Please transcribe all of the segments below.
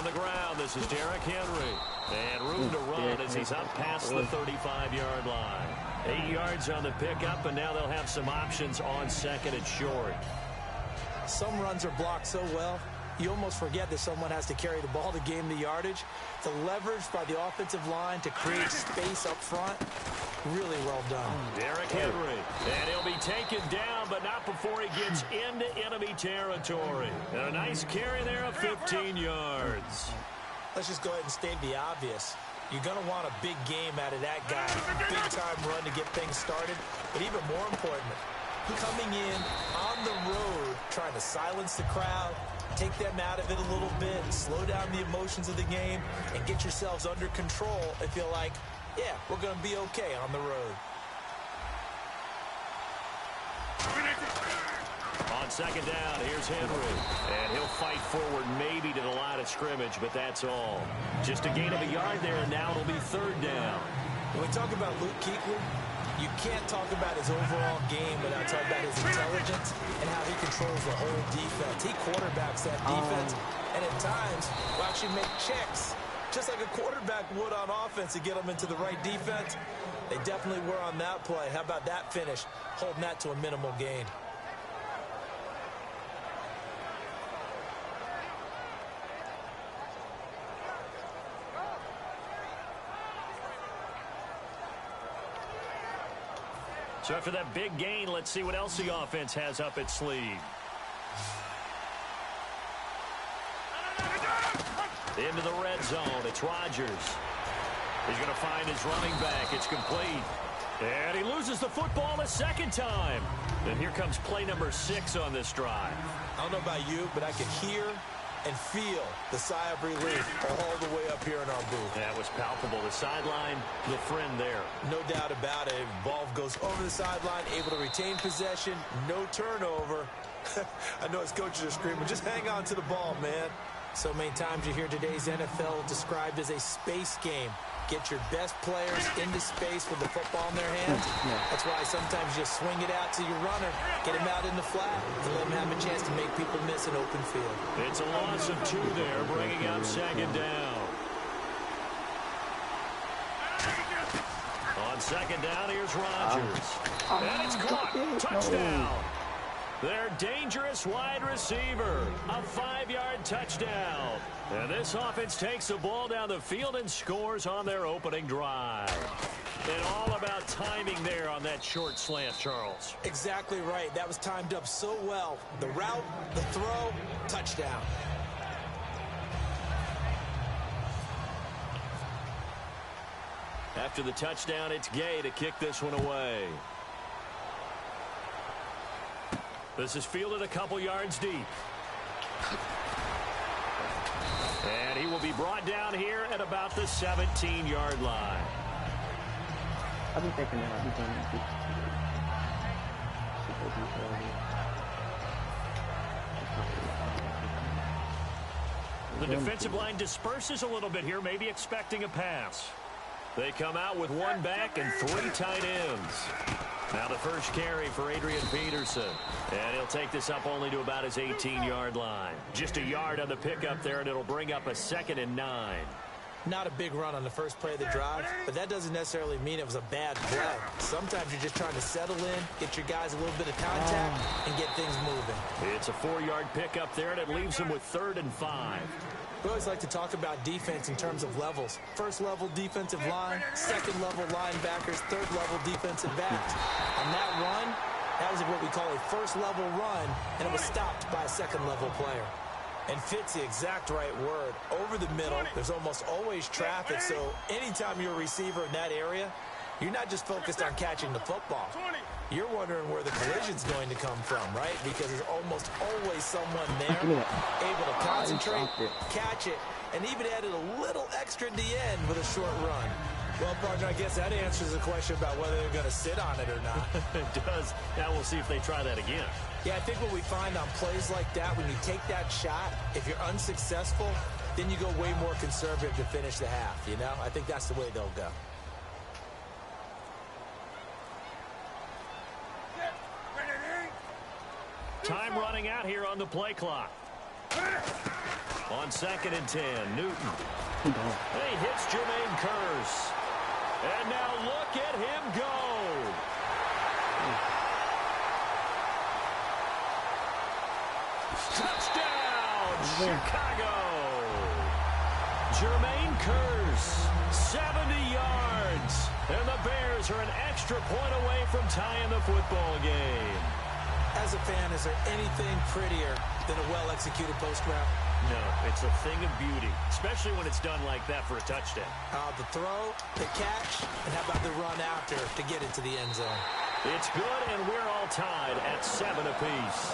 On the ground, this is Derrick Henry. And room to run as he's up past the 35-yard line. 8 yards on the pickup, and now they'll have some options on second and short. Some runs are blocked so well, you almost forget that someone has to carry the ball to gain the yardage. The leverage by the offensive line to create space up front, really well done. Derrick Henry, and he'll be taken down, but not before he gets into enemy territory. And a nice carry there of 15 yards. Let's just go ahead and state the obvious. You're going to want a big game out of that guy. Big-time run to get things started. But even more important, coming in on the road, trying to silence the crowd, take them out of it a little bit, slow down the emotions of the game, and get yourselves under control and feel like, yeah, we're going to be okay on the road. On second down, here's Henry. And he'll fight forward maybe to the line of scrimmage, but that's all. Just a gain of a yard there, and now it'll be third down. When we talk about Luke Kuechly, you can't talk about his overall game without talking about his intelligence and how he controls the whole defense. He quarterbacks that defense, and at times will actually make checks, just like a quarterback would on offense to get them into the right defense. They definitely were on that play. How about that finish, holding that to a minimal gain? So after that big gain, let's see what else the offense has up its sleeve. Into the red zone, it's Rodgers. He's going to find his running back. It's complete. And he loses the football a second time. And here comes play number 6 on this drive. I don't know about you, but I can hear and feel the sigh of relief all the way up here in our booth. That was palpable. The sideline, the friend there. No doubt about it. Ball goes over the sideline, able to retain possession, no turnover. I know his coaches are screaming, just hang on to the ball, man. So many times you hear today's NFL described as a space game. Get your best players into space with the football in their hands. That's why sometimes you just swing it out to your runner, get him out in the flat, and let him have a chance to make people miss an open field. It's a loss of 2 there, bringing up second down. On second down, here's Rodgers. And it's caught. Touchdown. Their dangerous wide receiver. A 5-yard touchdown. And this offense takes the ball down the field and scores on their opening drive. And all about timing there on that short slant, Charles. Exactly right. That was timed up so well. The route, the throw, touchdown. After the touchdown, it's Gay to kick this one away. This is fielded a couple yards deep. And he will be brought down here at about the 17-yard line. I'll be taking it. The defensive line disperses a little bit here, maybe expecting a pass. They come out with 1 back and 3 tight ends. Now the first carry for Adrian Peterson. And he'll take this up only to about his 18-yard line. Just a yard on the pickup there, and it'll bring up a 2nd and 9. Not a big run on the first play of the drive, but that doesn't necessarily mean it was a bad play. Sometimes you're just trying to settle in, get your guys a little bit of contact, and get things moving. It's a 4-yard pickup there, and it leaves them with 3rd and 5. We always like to talk about defense in terms of levels. First level defensive line, second level linebackers, third level defensive backs. On that run, that was what we call a first level run, and it was stopped by a second level player. And fit's the exact right word. Over the middle, there's almost always traffic, so anytime you're a receiver in that area, you're not just focused on catching the football. You're wondering where the collision's going to come from, right? Because there's almost always someone there able to concentrate, catch it, and even added a little extra at the end with a short run. Well, partner, I guess that answers the question about whether they're going to sit on it or not. It does. Now we'll see if they try that again. Yeah, I think what we find on plays like that, when you take that shot, if you're unsuccessful, then you go way more conservative to finish the half, you know? I think that's the way they'll go. Time running out here on the play clock. On 2nd and 10, Newton. He hits Jermaine Kearse. And now look at him go. Touchdown, Chicago. Jermaine Kearse, 70 yards. And the Bears are an extra point away from tying the football game. As a fan, is there anything prettier than a well-executed post route? No, it's a thing of beauty, especially when it's done like that for a touchdown. The throw, the catch, and how about the run after to get into the end zone? It's good, and we're all tied at 7 apiece.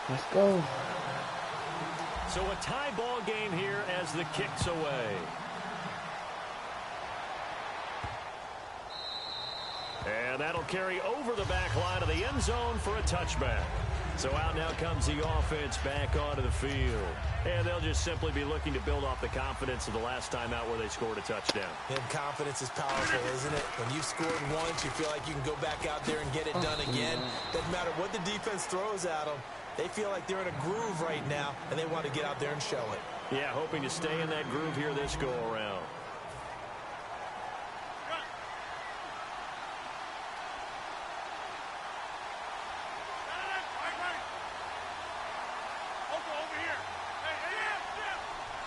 Let's go. So a tie ball game here as the kick's away. And that'll carry over the back line of the end zone for a touchback. So out now comes the offense back onto the field. And they'll just simply be looking to build off the confidence of the last time out where they scored a touchdown. And confidence is powerful, isn't it? When you've scored once, you feel like you can go back out there and get it done again. Doesn't matter what the defense throws at them. They feel like they're in a groove right now, and they want to get out there and show it. Yeah, hoping to stay in that groove here this go-around.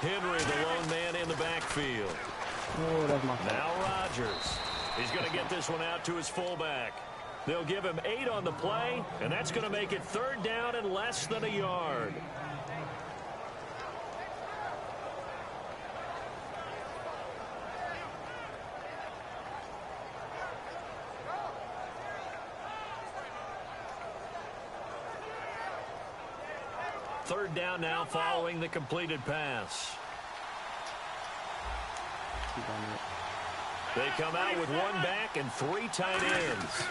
Henry, the lone man in the backfield. Oh, that's my fault. Now Rodgers. He's going to get this one out to his fullback. They'll give him 8 on the play, and that's going to make it 3rd down and less than a yard. Third down now following the completed pass. They come out with 1 back and 3 tight ends.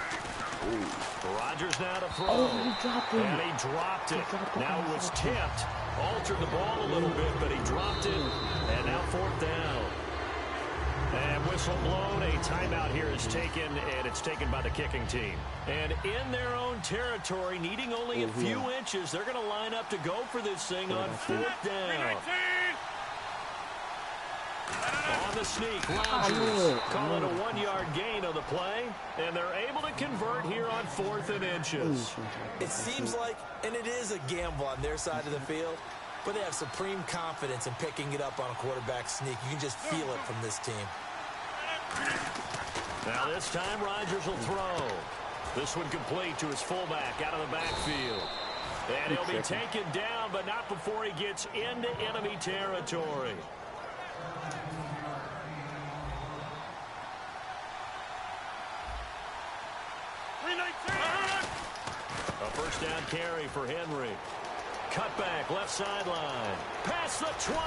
Rodgers now to throw. Oh, he dropped it. And he dropped it. Now it was tipped. Altered the ball a little bit, but he dropped it. And now 4th down. And whistle blown. A timeout here is taken, and it's taken by the kicking team. And in their own territory, needing only a few inches, they're going to line up to go for this thing on 4th down. On the sneak, Rodgers calling a 1-yard gain on the play, and they're able to convert here on 4th and inches. It seems like, and it is a gamble on their side of the field, but they have supreme confidence in picking it up on a quarterback sneak. You can just feel it from this team. Now this time Rodgers will throw. This one complete to his fullback out of the backfield. And he'll be taken down, but not before he gets into enemy territory. A first down carry for Henry. Cutback, left sideline. Past the 20.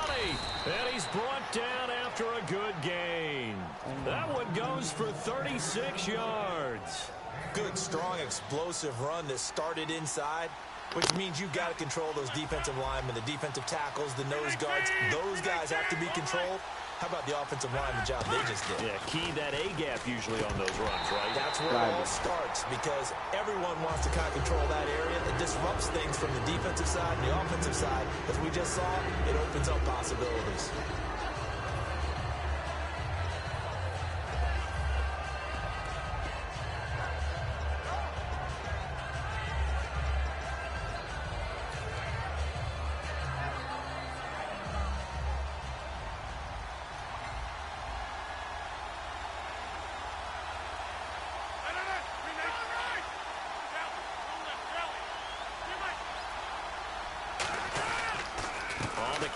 And he's brought down after a good gain. That one goes for 36 yards. Good, strong, explosive run that started inside, which means you've got to control those defensive linemen, the defensive tackles, the nose guards. Those guys have to be controlled. How about the offensive line, the job they just did? Yeah, key that A-gap usually on those runs, right? That's where it all starts, because everyone wants to kind of control that area. It disrupts things from the defensive side and the offensive side. As we just saw, it opens up possibilities.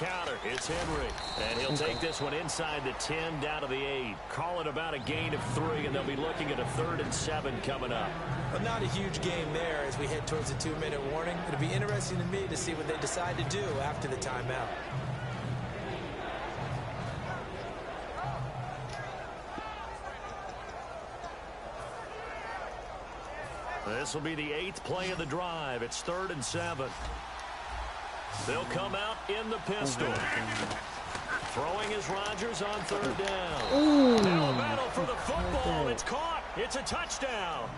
Counter, it's Henry, and he'll take this one inside the 10 down to the 8. Call it about a gain of 3, and they'll be looking at a 3rd and 7 coming up. Well, not a huge game there as we head towards the 2-minute warning. It'll be interesting to me to see what they decide to do after the timeout. This will be the 8th play of the drive. It's 3rd and 7. They'll come out in the pistol. Throwing is Rodgers on third down. Now a battle for the football. It's caught. It's a touchdown.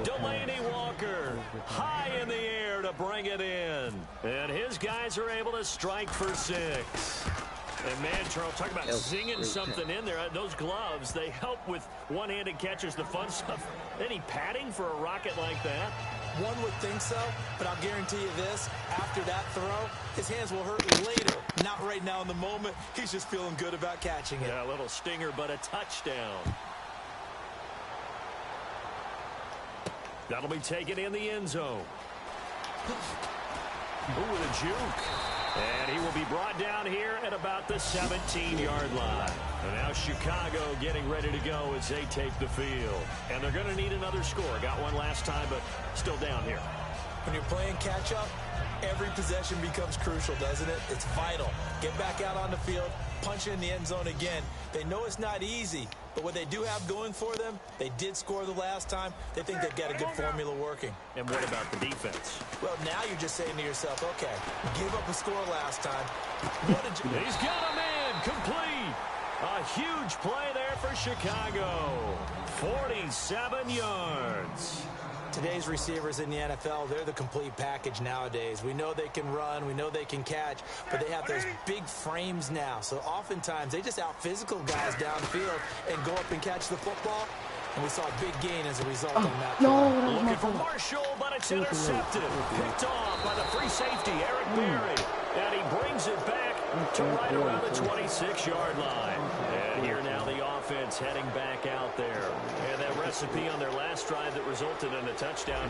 Delaney Walker high in the air to bring it in. And his guys are able to strike for 6. And man, Charles, talk about zinging something in there. Those gloves, they help with one-handed catches, the fun stuff. Any padding for a rocket like that? One would think so, but I'll guarantee you this. After that throw, his hands will hurt later. Not right now in the moment. He's just feeling good about catching it. Yeah, a little stinger, but a touchdown. That'll be taken in the end zone. Ooh, with a juke. And he will be brought down here at about the 17-yard line. And now Chicago getting ready to go as they take the field. And they're going to need another score. Got one last time, but still down here. When you're playing catch-up, every possession becomes crucial, doesn't it? It's vital. Get back out on the field, punch it in the end zone again. They know it's not easy, but what they do have going for them, they did score the last time. They think they've got a good formula working. And what about the defense? Well, now you're just saying to yourself, okay, give up a score last time. He's got a man complete. A huge play there for Chicago. 47 yards. Today's receivers in the NFL, they're the complete package nowadays. We know they can run, we know they can catch, but they have those big frames now. So oftentimes they just out-physical guys downfield and go up and catch the football. And we saw a big gain as a result on that. Looking for Marshall, but it's intercepted. Picked off by the free safety, Eric Berry. And he brings it back to right around the 26-yard line. And here now the offense heading back out there. And that recipe on their last drive that resulted in a touchdown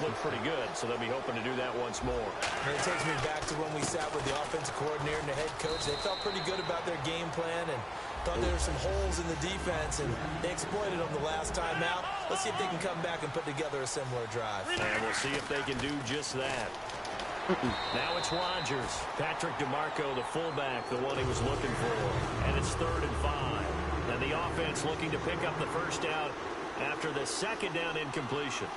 looked pretty good. So they'll be hoping to do that once more. And it takes me back to when we sat with the offensive coordinator and the head coach. They felt pretty good about their game plan and thought there were some holes in the defense, and they exploited them the last time out. Let's see if they can come back and put together a similar drive. And we'll see if they can do just that. Now it's Rodgers. Patrick DeMarco, the fullback, the one he was looking for. And it's 3rd and 5. And the offense looking to pick up the first down after the second down incompletion.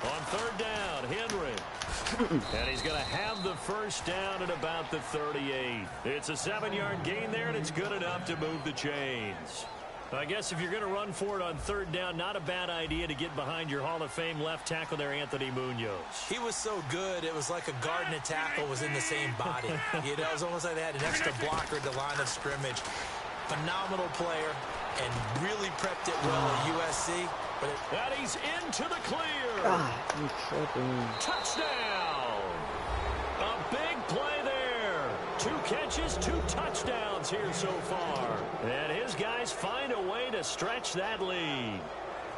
On 3rd down, Henry. And he's going to have the first down at about the 38. It's a 7-yard gain there, and it's good enough to move the chains. I guess if you're going to run for it on 3rd down, not a bad idea to get behind your Hall of Fame left tackle there, Anthony Munoz. He was so good, it was like a guard and a tackle was in the same body. You know, it was almost like they had an extra blocker at the line of scrimmage. Phenomenal player and really prepped it well at USC. And he's into the clear. Touchdown. A big play there. 2 catches, 2 touchdowns here so far. And his guys find a way to stretch that lead.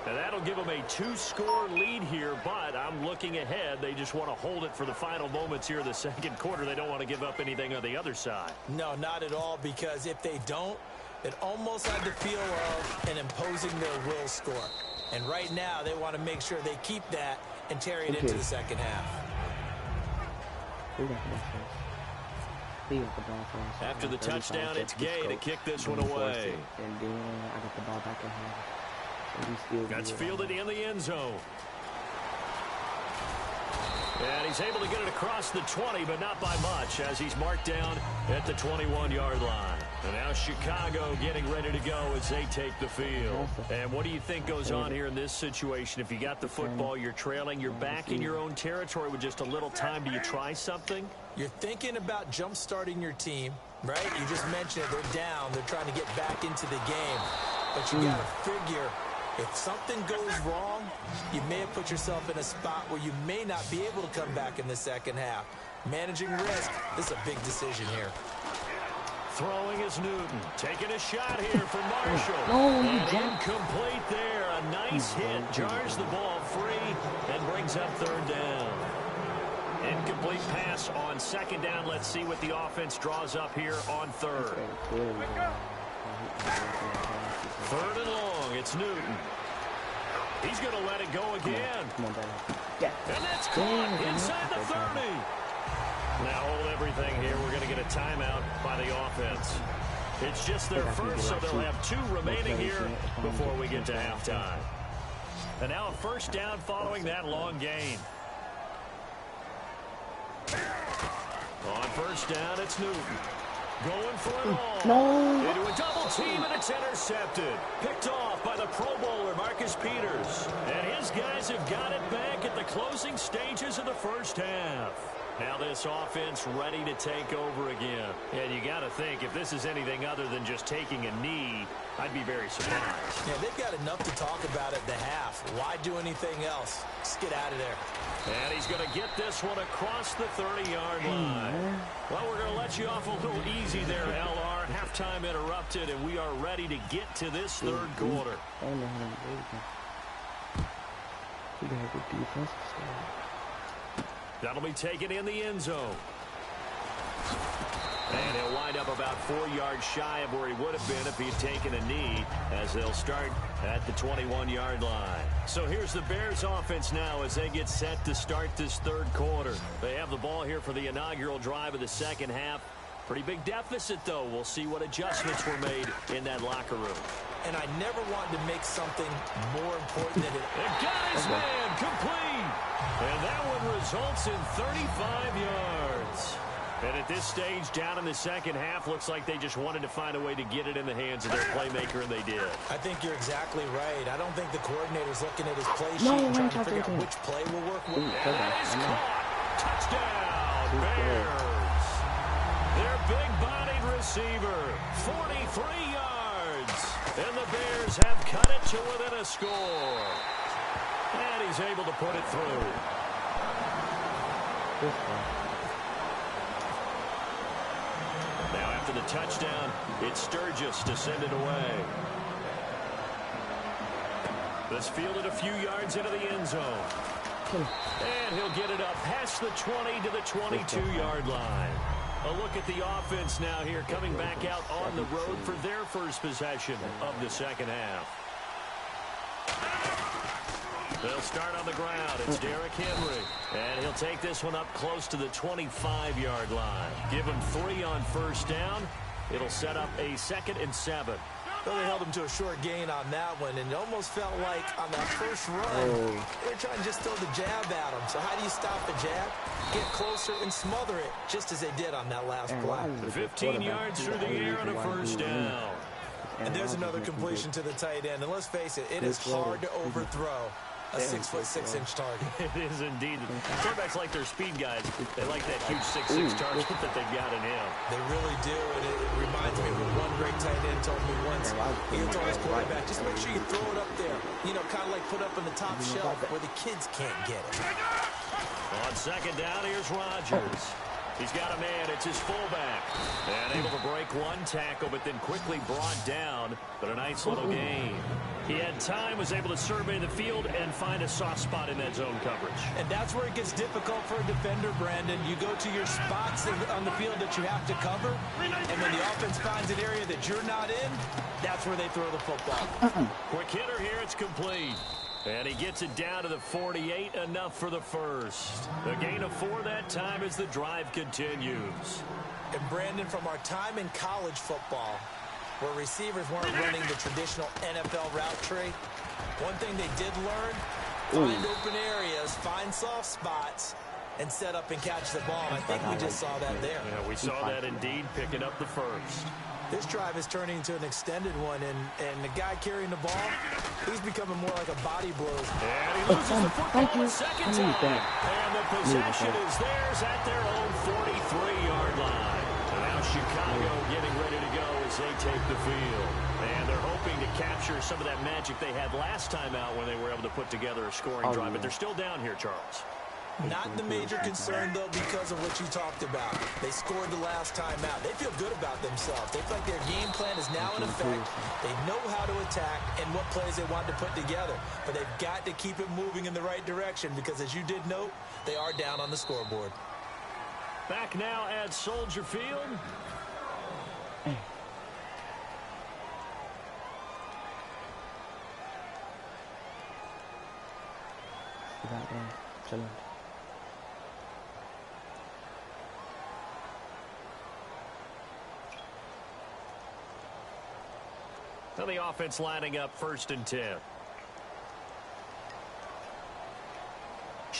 And that'll give them a 2-score lead here, but I'm looking ahead. They just want to hold it for the final moments here in the second quarter. They don't want to give up anything on the other side. No, not at all, because if they don't, it almost had the feel of an imposing their will score. And right now, they want to make sure they keep that and carry it into the second half. After the touchdown, it's Gay to kick this one away. And then I got the ball back in hand. That's fielded in the end zone. And he's able to get it across the 20, but not by much, as he's marked down at the 21-yard line. And now Chicago getting ready to go as they take the field. And what do you think goes on here in this situation? If you got the football, you're trailing, you're back in your own territory with just a little time. Do you try something? You're thinking about jump-starting your team, right? You just mentioned it. They're down. They're trying to get back into the game. But you got to figure, if something goes wrong, you may have put yourself in a spot where you may not be able to come back in the second half. Managing risk, this is a big decision here. Throwing is Newton. Taking a shot here for Marshall. And incomplete there. A nice hit. Jars the ball free and brings up 3rd down. Incomplete pass on 2nd down. Let's see what the offense draws up here on 3rd. 3rd and long. It's Newton. He's going to let it go again. And that's caught inside the 30. Now hold everything here. We're going to get a timeout by the offense. It's just their first, so they'll have 2 remaining here before we get to halftime. And now a first down following that long gain. On first down, it's Newton. Going for it all. No. Into a double team, and it's intercepted. Picked off by the Pro Bowler, Marcus Peters. And his guys have got it back at the closing stages of the first half. Now this offense ready to take over again. And you got to think, if this is anything other than just taking a knee, I'd be very surprised. Yeah, they've got enough to talk about at the half. Why do anything else? Just get out of there. And he's going to get this one across the 30-yard line. Well, we're going to let you off a little easy there, LR. Halftime interrupted, and we are ready to get to this third quarter. That'll be taken in the end zone. And he'll wind up about 4 yards shy of where he would have been if he'd taken a knee, as they'll start at the 21-yard line. So here's the Bears offense now as they get set to start this third quarter. They have the ball here for the inaugural drive of the second half. Pretty big deficit, though. We'll see what adjustments were made in that locker room. And I never wanted to make something more important than it. And got his man complete. And that one results in 35 yards. And at this stage, down in the second half, looks like they just wanted to find a way to get it in the hands of their playmaker, and they did. I think you're exactly right. I don't think the coordinator's looking at his play sheet and trying to figure out which play will work. And that is caught. Touchdown, Bears. Their big-bodied receiver, 43 yards. And the Bears have cut it to within a score. And he's able to put it through. Now after the touchdown, it's Sturgis to send it away. This fielded a few yards into the end zone. And he'll get it up past the 20 to the 22-yard line. A look at the offense now here, coming back out on the road for their first possession of the second half. They'll start on the ground. It's Derrick Henry. And he'll take this one up close to the 25-yard line. Give him 3 on first down. It'll set up a 2nd and 7. Well, they held him to a short gain on that one, and it almost felt like on that first run, they were trying to just throw the jab at him. So how do you stop the jab? Get closer and smother it, just as they did on that last play. 15 yards through the air on a first down. And there's another completion to the tight end. And let's face it, it is hard to overthrow a 6'6" target. It is indeed. Quarterbacks like their speed guys. They like that huge 6'6" target that they've got in him. They really do, and it reminds me of what one great tight end told me once. He told his quarterback, just make sure you throw it up there. You know, kind of like put up on the top shelf where the kids can't get it. On second down, here's Rodgers. He's got a man. It's his fullback. And able to break one tackle, but then quickly brought down. But a nice little gain. He had time, was able to survey the field and find a soft spot in that zone coverage. And that's where it gets difficult for a defender, Brandon. You go to your spots on the field that you have to cover, and when the offense finds an area that you're not in, that's where they throw the football. Quick hitter here. It's complete. And he gets it down to the 48, enough for the first. The gain of 4 that time as the drive continues. And Brandon, from our time in college football, where receivers weren't running the traditional NFL route tree, one thing they did learn, find open areas, find soft spots, and set up and catch the ball. And I think we just saw that there. Yeah, we saw that indeed, picking up the first. This drive is turning into an extended one, and the guy carrying the ball, he's becoming more like a body blow. And he loses the football a second time. And the possession is theirs at their own 43-yard line. And now Chicago getting ready to go as they take the field. And they're hoping to capture some of that magic they had last time out when they were able to put together a scoring drive. But they're still down here, Charles. Not the major concern, though, because of what you talked about. They scored the last time out. They feel good about themselves. They feel like their game plan is now in effect. They know how to attack and what plays they want to put together. But they've got to keep it moving in the right direction because, as you did note, they are down on the scoreboard. Back now at Soldier Field. Now the offense lining up 1st and 10.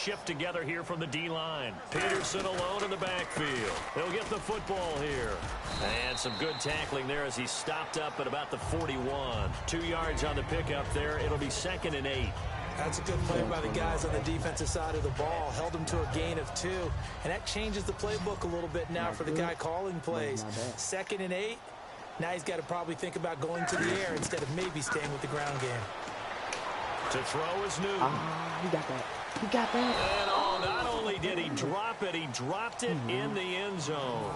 shift together here from the D-line. Peterson alone in the backfield. They'll get the football here. And some good tackling there as he stopped up at about the 41. 2 yards on the pickup there. It'll be 2nd and 8. That's a good play by the guys on the defensive side of the ball. Held them to a gain of 2. And that changes the playbook a little bit now for the guy calling plays. 2nd and 8. Now he's got to probably think about going to the air instead of maybe staying with the ground game. To throw is Newton. He got that. He got that. And not only did he drop it, he dropped it in the end zone.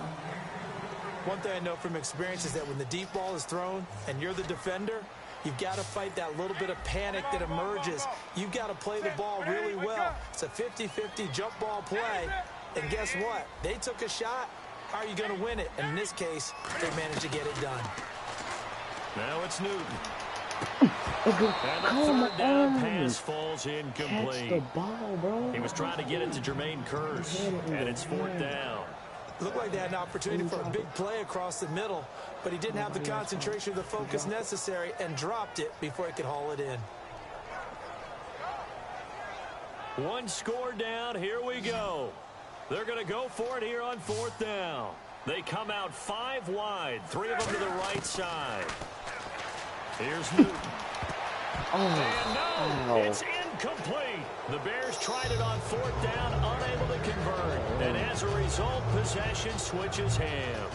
One thing I know from experience is that when the deep ball is thrown and you're the defender, you've got to fight that little bit of panic that emerges. You've got to play the ball really well. It's a 50-50 jump ball play. And guess what? They took a shot. How are you going to win it? And in this case, they managed to get it done. Now it's Newton. And the third down pass falls incomplete. Catch the ball, bro. He was trying to get it to Jermaine Kearse, and it's 4th down. Looked like they had an opportunity for a big play across the middle, but he didn't have the concentration or the focus necessary and dropped it before he could haul it in. 1 score down. Here we go. They're going to go for it here on 4th down. They come out 5 wide, 3 of them to the right side. Here's Newton. And no, it's incomplete. The Bears tried it on 4th down, unable to convert. And as a result, possession switches hands.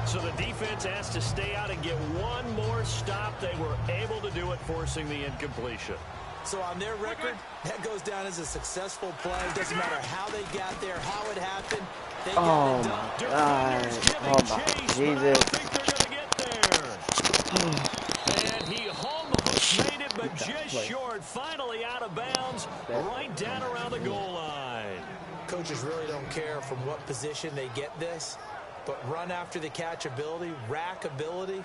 So the defense has to stay out and get 1 more stop. They were able to do it, forcing the incompletion. So on their record, that goes down as a successful play. Doesn't matter how they got there, how it happened. They got it done. Defenders giving chase, but I don't think they're going to get there. And he almost made it, but just short. Finally out of bounds, right down around the goal line. Coaches really don't care from what position they get this, but run after the catch ability, rack ability,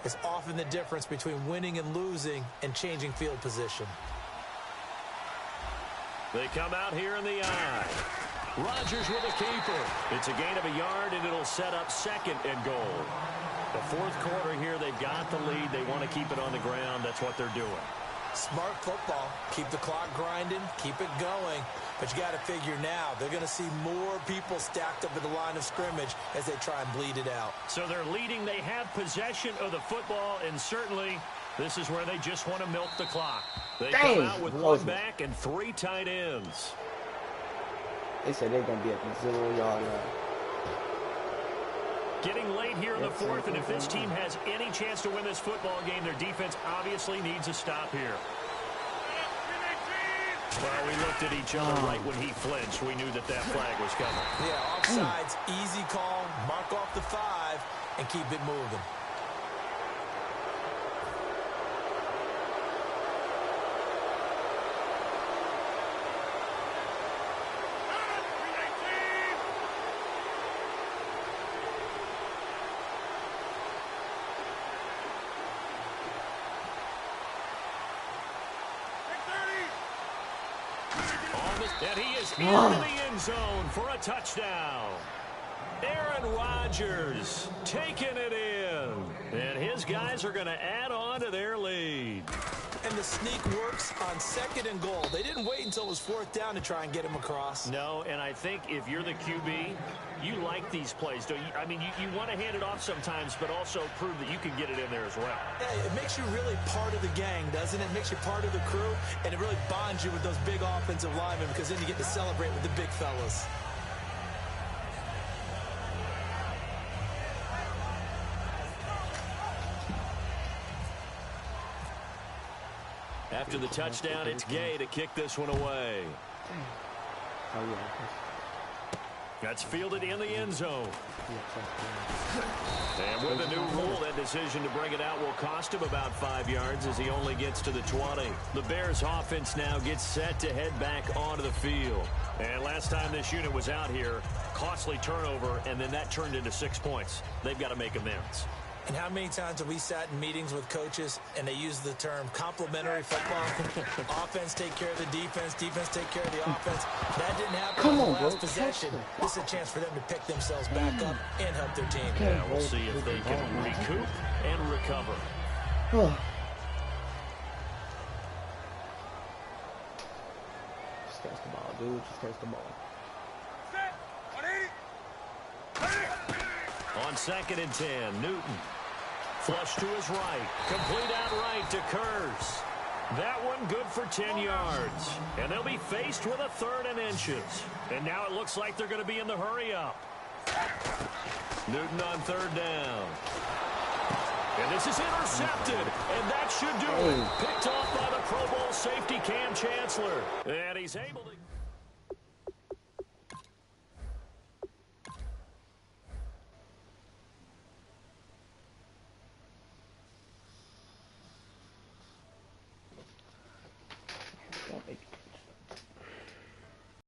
is often the difference between winning and losing and changing field position. They come out here in the eye. Rodgers with a keeper. It's a gain of a yard, and it'll set up 2nd and goal. The 4th quarter here, they've got the lead. They want to keep it on the ground. That's what they're doing. Smart football. Keep the clock grinding. Keep it going. But you got to figure now, they're going to see more people stacked up at the line of scrimmage as they try and bleed it out. So they're leading. They have possession of the football, and certainly this is where they just want to milk the clock. They come out with 1 back and 3 tight ends. They said they're going to be at the 0-yard line. Getting late here in the 4th, and if this team has any chance to win this football game, their defense obviously needs a stop here. Well, we looked at each other right when he flinched. We knew that flag was coming. Yeah, offsides, easy call, mark off the 5, and keep it moving. And he is into the end zone for a touchdown. Aaron Rodgers taking it in. And his guys are going to add on to their lead. And the sneak works on 2nd and goal. They didn't wait until it was 4th down to try and get him across. No, and I think if you're the QB, you like these plays, don't you? I mean, you want to hand it off sometimes, but also prove that you can get it in there as well. Yeah, it makes you really part of the gang, doesn't it? It makes you part of the crew, and it really bonds you with those big offensive linemen because then you get to celebrate with the big fellas. After the touchdown, it's Gay to kick this one away. Oh, yeah. That's fielded in the end zone. And with the new rule, that decision to bring it out will cost him about 5 yards as he only gets to the 20. The Bears offense now gets set to head back onto the field. And last time this unit was out here, costly turnover, and then that turned into 6 points. They've got to make amends. And how many times have we sat in meetings with coaches and they use the term complementary football? Offense take care of the defense, defense take care of the offense. That didn't happen on the last possession. This is a chance for them to pick themselves back up and help their team. Yeah, we'll see if they can recoup and recover. Stay catch the ball, dude. Just catch the ball. On 2nd and 10, Newton. Flush to his right. Complete out right to Kurz. That one good for 10 yards. And they'll be faced with a 3rd and inches. And now it looks like they're going to be in the hurry-up. Newton on 3rd down. And this is intercepted. And that should do it. Picked off by the Pro Bowl safety Cam Chancellor. And he's able to...